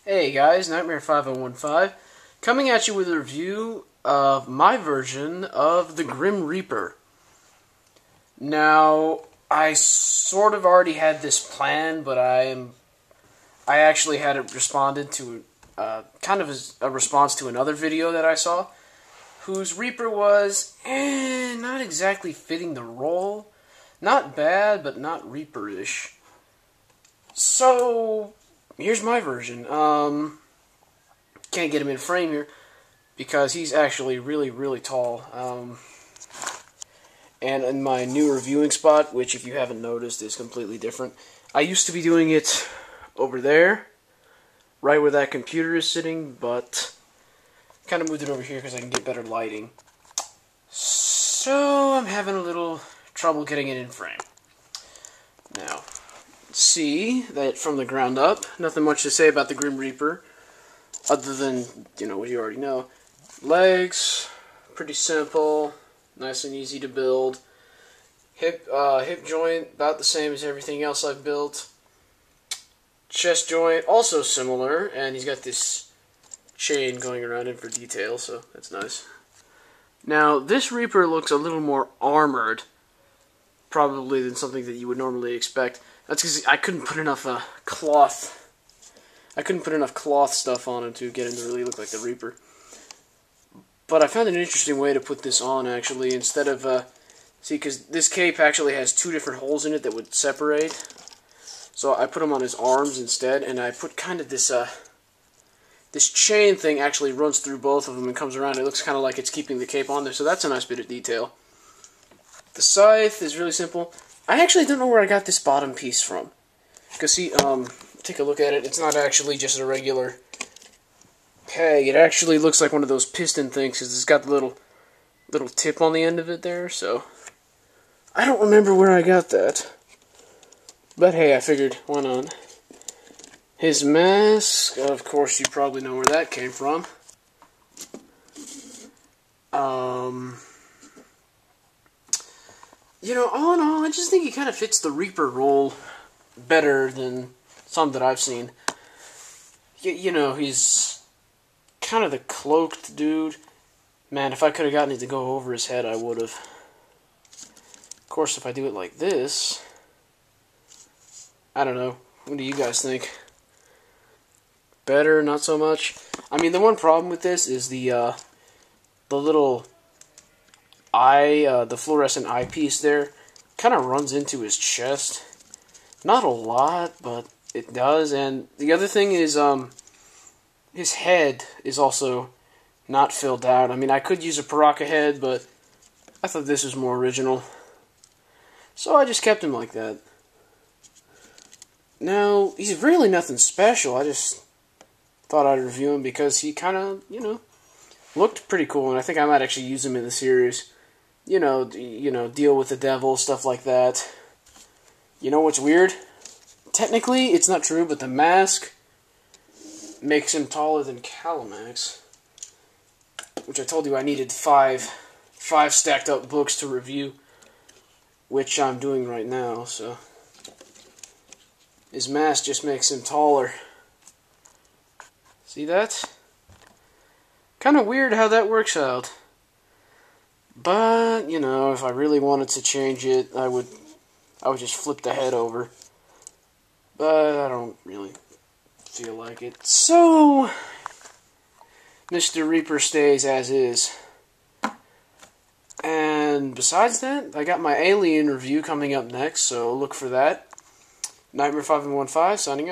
Hey guys, Nightmare5015 coming at you with a review of my version of the Grim Reaper. Now, I sort of already had this plan, but I actually had it responded to kind of as a response to another video that I saw, whose Reaper was not exactly fitting the role. Not bad, but not Reaper-ish. So here's my version. Can't get him in frame here because he's actually really tall. And in my new reviewing spot, which if you haven't noticed is completely different, I used to be doing it over there, right where that computer is sitting, but kind of moved it over here because I can get better lighting. So I'm having a little trouble getting it in frame. Now, see that from the ground up. Nothing much to say about the Grim Reaper, other than, you know, what you already know. Legs, pretty simple, nice and easy to build. Hip joint, about the same as everything else I've built. Chest joint, also similar, and he's got this chain going around him for detail, so that's nice. Now, this Reaper looks a little more armored, probably, than something that you would normally expect. That's because I couldn't put enough cloth. I couldn't put enough cloth stuff on him to get him to really look like the Reaper. But I found an interesting way to put this on, actually. Instead of, see, because this cape actually has two different holes in it that would separate. So I put them on his arms instead, and I put kind of this, this chain thing actually runs through both of them and comes around. It looks kind of like it's keeping the cape on there, so that's a nice bit of detail. The scythe is really simple. I actually don't know where I got this bottom piece from. Because see, take a look at it. It's not actually just a regular peg. It actually looks like one of those piston things because it's got the little tip on the end of it there. So I don't remember where I got that. But hey, I figured, why not? His mask, of course you probably know where that came from. You know, all in all, I just think he kind of fits the Reaper role better than some that I've seen. You know, he's kind of the cloaked dude. Man, if I could have gotten it to go over his head, I would have. Of course, if I do it like this, I don't know. What do you guys think? Better, not so much? I mean, the one problem with this is the little eye, the fluorescent eyepiece there, kind of runs into his chest. Not a lot, but it does. And the other thing is, his head is also not filled out. I mean, I could use a Paraka head, but I thought this was more original. So I just kept him like that. Now, he's really nothing special. I just thought I'd review him because he kind of, you know, looked pretty cool, and I think I might actually use him in the series. You know, deal with the devil, stuff like that. You know what's weird? Technically, it's not true, but the mask makes him taller than Calamax, which I told you I needed five stacked up books to review, which I'm doing right now, so his mask just makes him taller. See that? Kind of weird how that works out. But, you know, if I really wanted to change it, I would just flip the head over. But I don't really feel like it. So, Mr. Reaper stays as is. And besides that, I got my Alien review coming up next, so look for that. Nightmare5015 signing out.